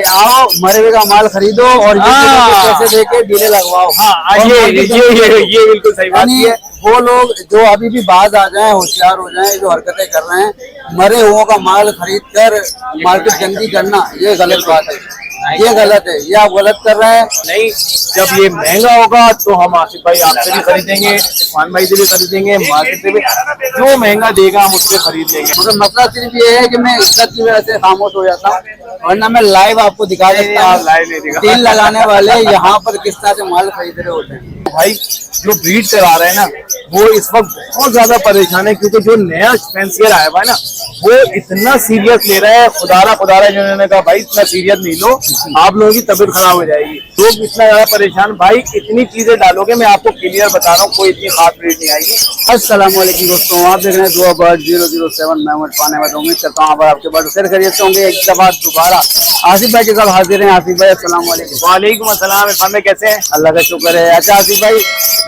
कि आओ मरे हुए का माल खरीदो और पैसे देके डीले लगवाओ। हाँ, ये बिल्कुल सही बात है। वो लोग जो अभी भी बाज आ जाएं, होशियार हो जाएं, जो हरकतें कर रहे हैं, मरे हुओं का माल खरीद कर मार्केट गंदी करना, ये गलत बात है, ये गलत है, ये आप गलत कर रहे हैं। नहीं, जब ये महंगा होगा तो हम आसिफ भाई आपसे भी खरीदेंगे, इरफान भाई से भी खरीदेंगे, मार्केट से भी, जो महंगा देगा हम उससे खरीद लेंगे। मगर मसला सिर्फ ये है कि मैं इज्जत की वजह से खामोश हो जाता हूँ, वरना मैं लाइव आपको दिखा देता हूँ डील लगाने वाले यहाँ पर किस तरह से माल खरीद रहे होते हैं। भाई जो ब्रीड करा रहे हैं ना, वो इस वक्त बहुत ज्यादा परेशान है, क्योंकि जो नया फैंसियर आया हुआ है ना, वो इतना सीरियस ले रहा है। खुदारा जिन्होंने कहा भाई इतना सीरियस नहीं लो, आप लोगों की तबीयत खराब हो जाएगी। लोग इतना ज्यादा परेशान, भाई इतनी चीजें डालोगे, मैं आपको क्लियर बता रहा हूँ, कोई इतनी खास ब्रीड नहीं आएगी। अस्सलाम वालेकुम दोस्तों, आप देख रहे हैं दुआ बर्ड 007। मैं पाने उम्मीद करता हूँ आपके बर्ड शेयर खरीदते होंगे। एक दफा दोबारा आसिफ भाई के साथ हाजिर हैं। आसिफ भाई अस्सलाम वालेकुम। वालेकुम अस्सलाम। इरफान भाई कैसे हैं? अल्लाह का शुक्र है। अच्छा आसिफ भाई,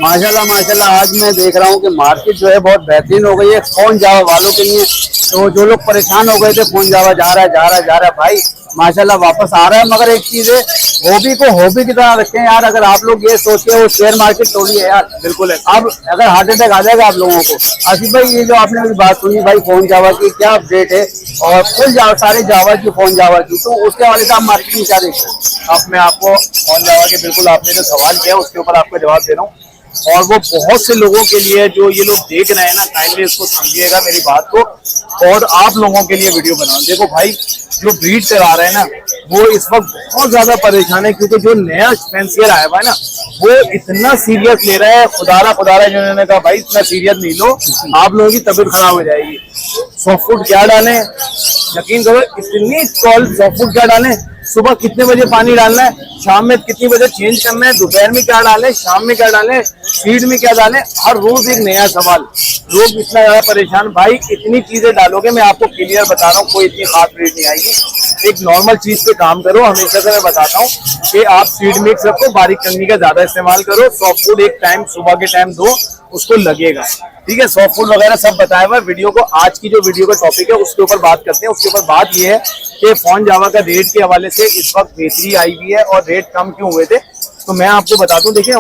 माशाल्लाह आज मैं देख रहा हूँ कि मार्केट जो है बहुत बेहतरीन हो गई है फोन जावा वालों के लिए। तो जो लोग परेशान हो गए थे फोन जावा जा रहा है भाई माशाल्लाह वापस आ रहा है। मगर एक चीज है, हॉबी को हॉबी की तरह रखें यार। अगर आप लोग ये सोचते हो शेयर मार्केट थोड़ी है यार, बिल्कुल है। अब अगर हार्ट अटैक आ जाएगा आप लोगों को। आसिफ भाई ये जो आपने अभी बात सुनी भाई फोन जावा की, क्या अपडेट है? और फुल सारे जावा की, फोन जावा की, तो उसके हवाले से आप मार्केट में क्या देखते हैं? अब मैं आपको फोन जावा के, बिल्कुल आपने जो सवाल किया उसके ऊपर आपको जवाब दे रहा हूँ। और वो बहुत से लोगों के लिए जो ये लोग देख रहे हैं ना, काइंडली इसको समझिएगा मेरी बात को, और आप लोगों के लिए वीडियो बनाओ। देखो भाई जो ब्रीड करा रहे हैं ना, वो इस वक्त बहुत ज्यादा परेशान है, क्योंकि जो नया फैंसियर आया हुआ है ना, वो इतना सीरियस ले रहा है। खुदारा जिन्होंने कहा भाई इतना सीरियस नहीं लो, आप लोगों की तबीयत खराब हो जाएगी। सॉफ्ट फूड क्या डालें, यकीन करो इतनी सॉफ्ट फूड क्या डालें, सुबह कितने बजे पानी डालना है, शाम में कितनी बजे चेंज करना है, दोपहर में क्या डालें, शाम में क्या डालें, फीड में क्या डालें, हर रोज एक नया सवाल। लोग इतना ज्यादा परेशान, भाई इतनी चीजें डालोगे, मैं आपको क्लियर बता रहा हूँ, कोई इतनी खास ब्रीड नहीं आएगी। एक नॉर्मल चीज पे काम करो। हमेशा से मैं बताता हूँ कि आप फीड मिक्स रखो, बारीक कंगी का ज्यादा इस्तेमाल करो, सॉफ्ट फूड एक टाइम सुबह के टाइम दो, उसको लगेगा। ठीक है, सॉफ्ट फूड वगैरह सब बताया हुआ वीडियो को। आज की जो वीडियो का टॉपिक है उसके ऊपर बात करते हैं। उसके ऊपर बात ये है कि फोन जावा का रेट के हवाले से इस वक्त बेहतरी आई हुई है, और रेट कम क्यों हुए थे तो मैं आपको बता दूं। देखिए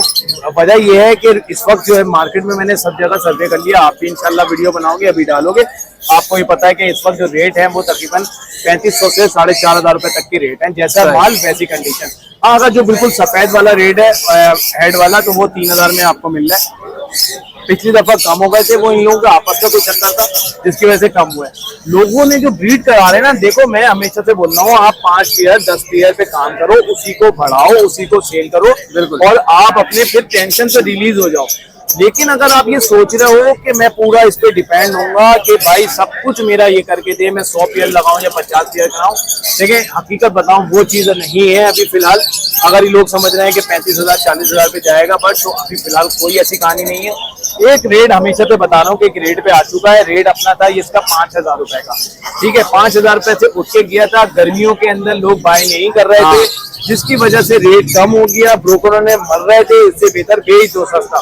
वजह यह है कि इस वक्त जो है मार्केट में मैंने सब जगह सर्वे कर लिया। आप भी इंशाल्लाह वीडियो बनाओगे, अभी डालोगे, आपको ये पता है कि इस वक्त जो रेट है वो तकरीबन 3500 से 4500 रुपए तक की रेट है। जैसा माल वैसी कंडीशन। हाँ, अगर जो बिल्कुल सफेद वाला रेट है हेड वाला, तो वो 3000 में आपको मिल रहा है। पिछली दफा कम हो गए थे, वो इन लोगों का आपस का कोई चक्कर था जिसकी वजह से कम हुआ है। लोगों ने जो ब्रीड करा रहे हैं ना, देखो मैं हमेशा से बोल रहा हूँ, आप 5 पेयर 10 पेयर पे काम करो, उसी को बढ़ाओ, उसी को सेल करो, बिल्कुल, और आप अपने फिर टेंशन से रिलीज हो जाओ। लेकिन अगर आप ये सोच रहे हो कि मैं पूरा इस पे डिपेंड होऊंगा कि भाई सब कुछ मेरा ये करके दे, मैं 100 पेयर लगाऊं या 50 पेयर कराऊं, देखिए हकीकत बताऊं वो चीज नहीं है अभी फिलहाल। अगर ये लोग समझ रहे हैं कि 35,000 40,000 पे जाएगा, बट तो अभी फिलहाल कोई ऐसी कहानी नहीं है। एक रेट हमेशा पे बता रहा हूँ कि एक रेट पे आ चुका है। रेट अपना था इसका 5000 रुपए का। ठीक है, 5000 रुपए से उठ के गया था। गर्मियों के अंदर लोग बाय नहीं कर रहे थे, जिसकी वजह से रेट कम हो गया। ब्रोकरों ने मर रहे थे, इससे बेहतर बेच दो सस्ता।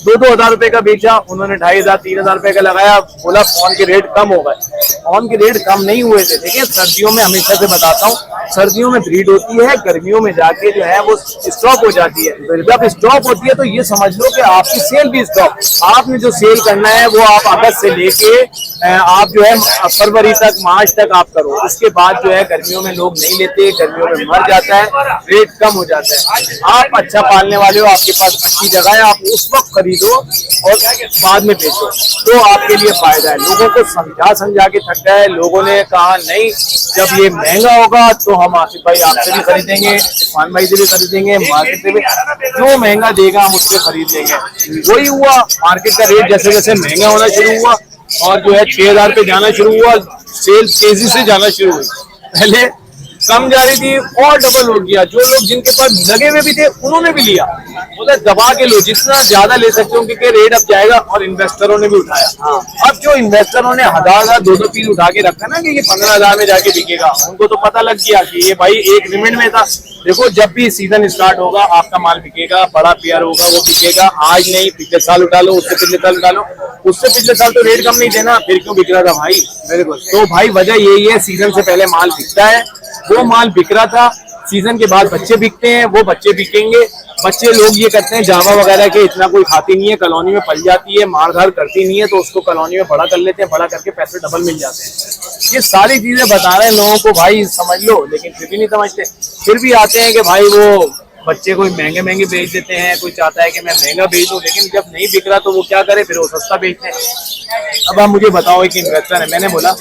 2-2 हजार रुपए का बेचा उन्होंने, 2500-3000 रुपए का लगाया, बोला फोन के रेट कम हो गए। फोन के रेट कम नहीं हुए थे। देखिए सर्दियों में हमेशा से बताता हूँ, सर्दियों में ब्रीड होती है, गर्मियों में जाके जो है वो स्टॉप हो जाती है। जब स्टॉप होती है तो ये समझ लो कि आपकी सेल भी स्टॉप। आपने जो सेल करना है वो आप अगस्त से लेके आप जो है फरवरी तक, मार्च तक आप करो। उसके बाद जो है गर्मियों में लोग नहीं लेते, गर्मियों में मर जाता है, रेट कम हो जाता है। आप अच्छा पालने वाले हो, आपके पास अच्छी जगह है, आप उस वक्त खरीदो और बाद में बेचो, तो आपके लिए फायदा है। लोगों को समझा के थक गए। लोगों ने कहा नहीं, जब ये महंगा होगा तो हम आसिफ भाई आपसे भी खरीदेंगे, इरफान भाई से भी खरीदेंगे, मार्केट से भी, जो महंगा देगा हम उससे खरीद लेंगे। वही हुआ, मार्केट का रेट जैसे जैसे महंगा होना शुरू हुआ और जो है 6000 पे जाना शुरू हुआ, सेल तेजी से जाना शुरू हुई। पहले कम जा रही थी और डबल हो गया। जो लोग जिनके पास लगे हुए भी थे उन्होंने भी लिया, बोला दबा के लो, जितना ज्यादा ले सकते हो, क्योंकि रेट अब जाएगा। और इन्वेस्टरों ने भी उठाया। अब जो इन्वेस्टरों ने 1000 200 पीस उठा के रखा ना कि ये 15,000 में जाके बिकेगा, उनको तो पता लग गया कि ये भाई एक लिमिट में था। देखो जब भी सीजन स्टार्ट होगा आपका माल बिकेगा, बड़ा पेयर होगा वो बिकेगा। आज नहीं, पिछले साल उठा लो, उससे पिछले साल उठा लो, उससे पिछले साल तो रेट कम नहीं देना, फिर क्यों बिक रहा था भाई? बिल्कुल। तो भाई वजह यही है, सीजन से पहले माल बिकता है। वो माल बिक रहा था, सीजन के बाद बच्चे बिकते हैं, वो बच्चे बिकेंगे। बच्चे लोग ये करते हैं जावा वगैरह के, इतना कोई खाती नहीं है, कॉलोनी में पल जाती है, मार धार करती नहीं है, तो उसको कॉलोनी में बड़ा कर लेते हैं, बड़ा करके पैसे डबल मिल जाते हैं। ये सारी चीजें बता रहे हैं लोगों को, भाई समझ लो, लेकिन फिर भी नहीं समझते। फिर भी आते हैं कि भाई वो बच्चे कोई महंगे महंगे बेच देते हैं, कोई चाहता है कि मैं महंगा बेच दूं, लेकिन जब नहीं बिक रहा तो वो क्या करे, फिर वो सस्ता बेचते हैं। अब आप मुझे बताओ, एक इन्वेस्टर है, मैंने बोला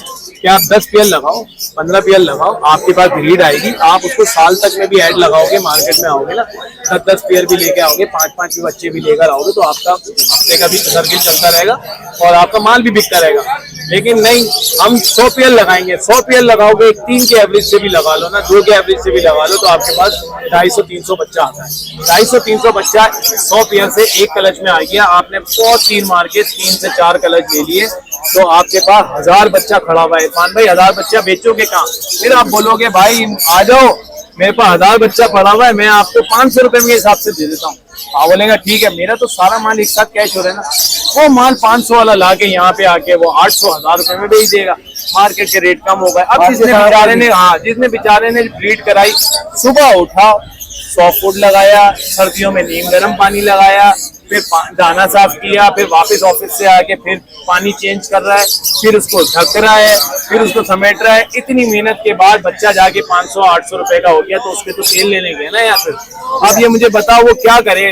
कि आप 10 पेयर लगाओ, 15 पेयर लगाओ, आपके पास भीड़ आएगी, आप उसको साल तक में भी ऐड लगाओगे, मार्केट में आओगे ना, 10-10 पेयर भी लेके आओगे, 5-5 भी बच्चे भी लेकर आओगे, तो आपका हफ्ते का भी सर्किल चलता रहेगा और आपका माल भी बिकता रहेगा। लेकिन नहीं, हम 100 पेयर लगाएंगे, 100 पेयर लगाओगे, 3 के एवरेज से भी लगा लो ना, 2 के एवरेज से भी लगा लो, तो आपके पास 250-300 बच्चा आता है। 250-300 बच्चा 100 पेयर से एक क्लच में आ गया, आपने बहुत तीर मार के 3 से 4 क्लच ले लिए, तो आपके पास 1000 बच्चा खड़ा हुआ है। इरफान भाई 1000 बच्चा बेचोगे कहाँ? फिर आप बोलोगे भाई आ जाओ, मेरे पास 1000 बच्चा पड़ा हुआ है, मैं आपको 500 रुपए के हिसाब से दे देता हूँ। आप बोलेगा ठीक है, मेरा तो सारा माल एक साथ कैश हो रहा है ना। वो माल 500 वाला ला के यहाँ पे आके वो 800-1000 रुपए में बेच देगा, मार्केट के रेट कम हो गए। अब जिसने बेचारे ने ब्रीड कराई, सुबह उठा, सॉफ्ट फूड लगाया, सर्दियों में नीम गर्म पानी लगाया, फिर दाना साफ किया, फिर वापस ऑफिस से आके फिर पानी चेंज कर रहा है, फिर उसको ढक रहा है, फिर उसको समेट रहा है। इतनी मेहनत के बाद बच्चा जाके 500-800 रुपए का हो गया, तो उसके तो तेल लेने गए ना यार। फिर अब ये मुझे बताओ वो क्या करे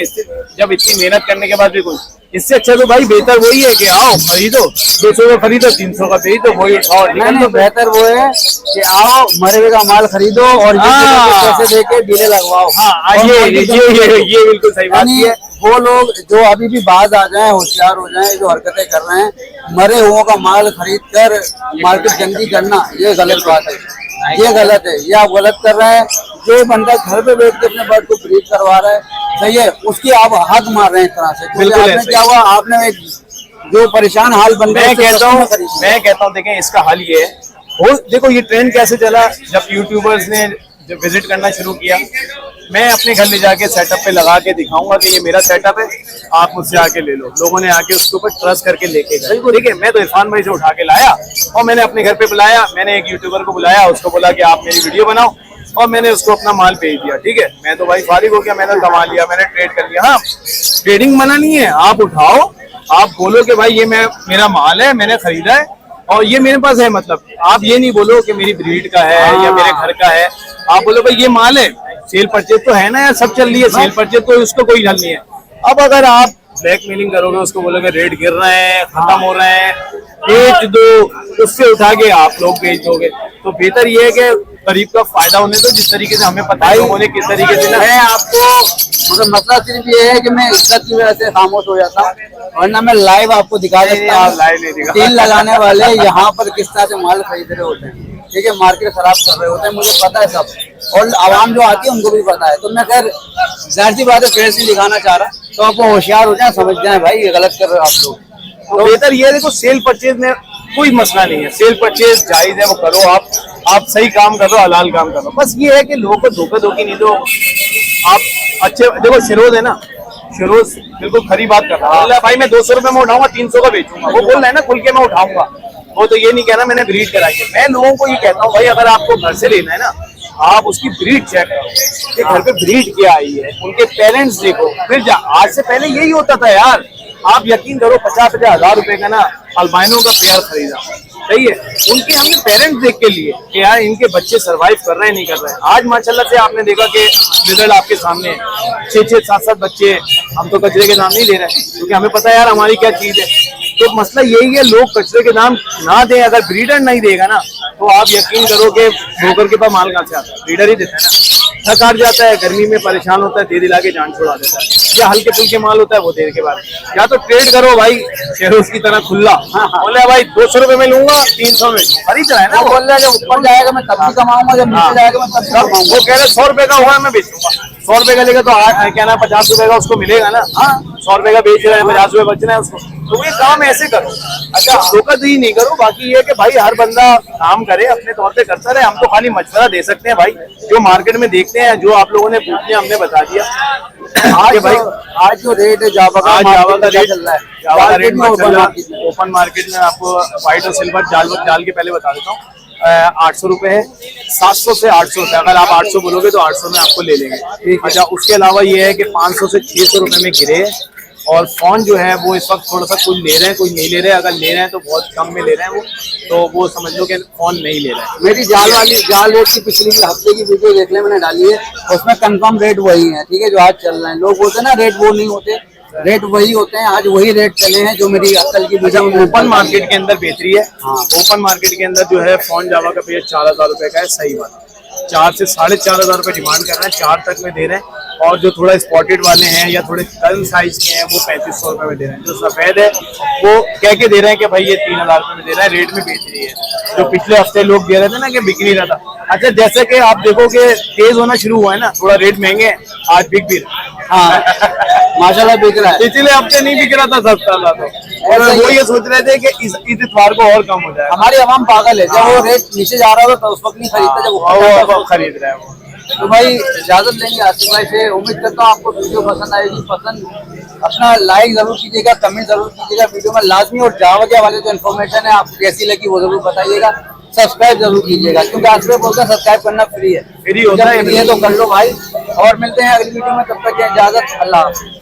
जब इतनी मेहनत करने के बाद भी कुछ। इससे अच्छा तो भाई बेहतर वही है कि आओ खरीदो, 200 का खरीदो, 300 का खरीदो, वही उठाओ। नहीं, बेहतर वो है कि आओ मरे हुए का माल खरीदो और पैसे देके डीले लगवाओ। हाँ, ये बिल्कुल सही बात है। वो लोग जो अभी भी बाज आ जाएं, होशियार हो जाएं, जो हरकतें कर रहे हैं, मरे हुओं का माल खरीद कर मार्केट गंदी करना, ये गलत बात है, ये गलत है, ये आप गलत कर रहे हैं। जो बंदा घर पे बैठ के अपने बर्ड को ब्रीड करवा रहा है, सही है, उसकी आप हक मार रहे हैं एक तरह से। आपने क्या हुआ, आपने एक जो परेशान हाल बन गया। मैं कहता हूँ देखें, इसका हल ये है, देखो ये ट्रेंड कैसे चला, जब यूट्यूबर्स ने जब विजिट करना शुरू किया, मैं अपने घर ले जाके सेटअप पे लगा के दिखाऊंगा कि ये मेरा सेटअप है, आप मुझसे आके ले लो। लोगों ने आके उसके ऊपर ट्रस्ट करके लेके गए। ठीक है, मैं तो इरफान भाई से उठा के लाया और मैंने अपने घर पे बुलाया, मैंने एक यूट्यूबर को बुलाया, उसको बोला कि आप मेरी वीडियो बनाओ, और मैंने उसको अपना माल भेज दिया। ठीक है, मैं तो भाई फारिग हो गया, मैंने कमा लिया, मैंने ट्रेड कर लिया। हाँ, ट्रेडिंग मना नहीं है, आप उठाओ, आप बोलो कि भाई ये मेरा माल है, मैंने खरीदा है और ये मेरे पास है। मतलब आप ये नहीं बोलो कि मेरी ब्रीड का है या मेरे घर का है, आप बोलो भाई ये माल है। सेल परचेज तो है ना यार, सब चल रही है सेल परचेज, तो उसको कोई हल नहीं है। अब अगर आप ब्लैकमेलिंग करोगे, उसको बोलोगे रेट गिर रहे हैं, खत्म हो रहे हैं, बेच दो, उससे उठा के आप लोग बेच दोगे, तो बेहतर ये है कि गरीब का फायदा होने दो। जिस तरीके से हमें पता है लोगों ने किस तरीके से, मैं आपको मतलब मसला सिर्फ ये है कि मैं इज्जत की वजह से खामोश हो जाता हूँ, वरना मैं लाइव आपको दिखा देता हूँ। लाइव नहीं दिखा, तेल लगाने वाले यहाँ पर किस तरह से माल खरीद रहे होते हैं, ठीक है, मार्केट खराब कर रहे होते हैं, मुझे पता है सब, और आवाम जो आती है उनको भी पता है। तो मैं खैर जाहिर सी बात है फेर से दिखाना चाह रहा, तो आप होशियार हो जाए, समझ जाए भाई ये गलत कर रहे हो आप लोग। तो बेहतर ये देखो, सेल परचेज में कोई मसला नहीं है, सेल परचेज जायज है, वो करो, आप सही काम करो, हलाल काम करो। बस ये है कि लोगों को धोखा धोखी नहीं दो। आप अच्छे देखो, शिरोज है ना, शिरोज बिल्कुल खरी बात कर रहा है भाई, मैं 200 रुपए में उठाऊंगा, 300 का बेचूंगा, वो बोल रहा है ना खुल के मैं उठाऊंगा। वो तो ये नहीं कहना मैंने ब्रीड कराई है। मैं लोगों को ये कहता हूँ भाई, अगर आपको घर से लेना है ना, आप उसकी ब्रीड चेक करो कि घर पे ब्रीड क्या आई है, उनके पेरेंट्स देखो, फिर आज से पहले यही होता था यार। आप यकीन करो, 50-50 हजार रुपए का ना अल्बाइनो का पेयर खरीदा, सही है, उनके हमने पेरेंट्स देख के लिए कि यार इनके बच्चे सरवाइव कर रहे हैं नहीं कर रहे हैं। आज माशाल्लाह से आपने देखा कि रिजल्ट आपके सामने है, 6-6, 7-7 बच्चे। हम तो कचरे के नाम नहीं ले रहे हैं, क्योंकि हमें पता है यार हमारी क्या चीज है। तो मसला यही है, लोग कचरे के नाम ना दें। अगर ब्रीडर नहीं देगा ना, तो आप यकीन करो कि ब्रोकर के पास माल कहाँ से आता है, ब्रीडर ही देता है ना। थक हार जाता है, गर्मी में परेशान होता है, दे दिला के जान छोड़ा देता है, या हल्के फुल्के माल होता है वो देने के बाद। या तो ट्रेड करो भाई शेरोज की तरह खुला, बोले भाई 200 रुपए में लूंगा, 300 में खरीद रहा है ना, बोल रहा है जब ऊपर जाएगा मैं तब भी कमाऊंगा, जब नीचे जाएगा मैं तब भी कमाऊंगा। वो कह रहे 100 रुपए का हुआ मैं बेचूंगा, 100 रुपए का लेगा तो क्या ना 50 रुपए का उसको मिलेगा ना। हाँ, 100 रुपए का बेच रहा है, 50 रुपए बच रहे हैं उसको। तो ये काम ऐसे करो। अच्छा, धोखाधड़ी नहीं करो। बाकी ये कि भाई हर बंदा काम करे, अपने तौर पे करता रहे। हम तो खाली मशवरा दे सकते हैं भाई, जो मार्केट में देखते हैं, जो आप लोगों ने पूछते हैं हमने बता दिया। आज जो रेट है जावा का, जावा का रेट चल रहा है, जावा का रेट ओपन मार्केट में आपको व्हाइट और सिल्वर जाल के पहले बता देता हूँ। 800 रुपए है, 700 से 800 रुपए। अगर आप 800 बोलोगे तो 800 में आपको ले लेंगे। अच्छा, उसके अलावा ये है कि 500 से 600 रुपए में गिरे। और फोन जो है वो इस वक्त थोड़ा सा कुछ ले रहे हैं, कुछ नहीं ले रहे हैं। अगर ले रहे हैं तो बहुत कम में ले रहे हैं तो वो समझ लो कि फोन नहीं ले रहे हैं। मेरी जाल रेट की पिछली हफ्ते की वीडियो देख ले, मैंने डाली है, उसमें कंफर्म रेट वही है, ठीक है, जो आज चल रहे हैं। लोग बोलते हैं ना रेट वो नहीं होते, रेट वही होते हैं। आज वही रेट चले हैं जो मेरी अक्ल की अच्छा, वीडियो में ओपन मार्केट के अंदर बेहतरी है। हाँ। ओपन मार्केट के अंदर जो है फोन जावा का प्राइस 4000 रुपए का है। सही बात, 4 से 4500 रुपए डिमांड कर रहे हैं, 4 तक में दे रहे हैं। और जो थोड़ा स्पॉटेड वाले हैं या थोड़े कम साइज के हैं वो 3500 रुपए में दे रहे हैं। जो सफेद है वो कह के दे रहे हैं कि भाई ये 3000 रुपए में दे रहा है, रेट में बेच रही है। जो पिछले हफ्ते लोग दे रहे थे ना कि बिक नहीं रहा था। अच्छा, जैसे कि आप देखोगे तेज होना शुरू हुआ है ना, थोड़ा रेट महंगे हैं, आज बिक भी रहा है। हाँ माशाल्लाह बिक रहा है। पिछले हफ्ते नहीं बिक रहा था, सस्ता था तो। और वो ये सोच रहे थे कि इस इतवार को और कम हो जाए। हमारी आवाम पागल है, जब वो रेट नीचे जा रहा था तो उस वक्त नहीं खरीदता, जब वो खरीद रहे हैं वो। तो भाई इजाजत लेंगे आसिफ भाई से। उम्मीद करता हूँ आपको वीडियो पसंद आएगी। पसंद अपना लाइक जरूर कीजिएगा, कमेंट जरूर कीजिएगा वीडियो में लाजमी। और जावा वाले जो इन्फॉर्मेशन है आपको कैसी लगी वो जरूर बताइएगा। सब्सक्राइब जरूर कीजिएगा, क्योंकि आसिफ भाई बोलते हैं सब्सक्राइब करना फ्री है। फ्री होता है, फ्री है तो कर लो भाई। और मिलते हैं अगली वीडियो में, तब तक इजाजत, अल्लाह हाफ़िज़।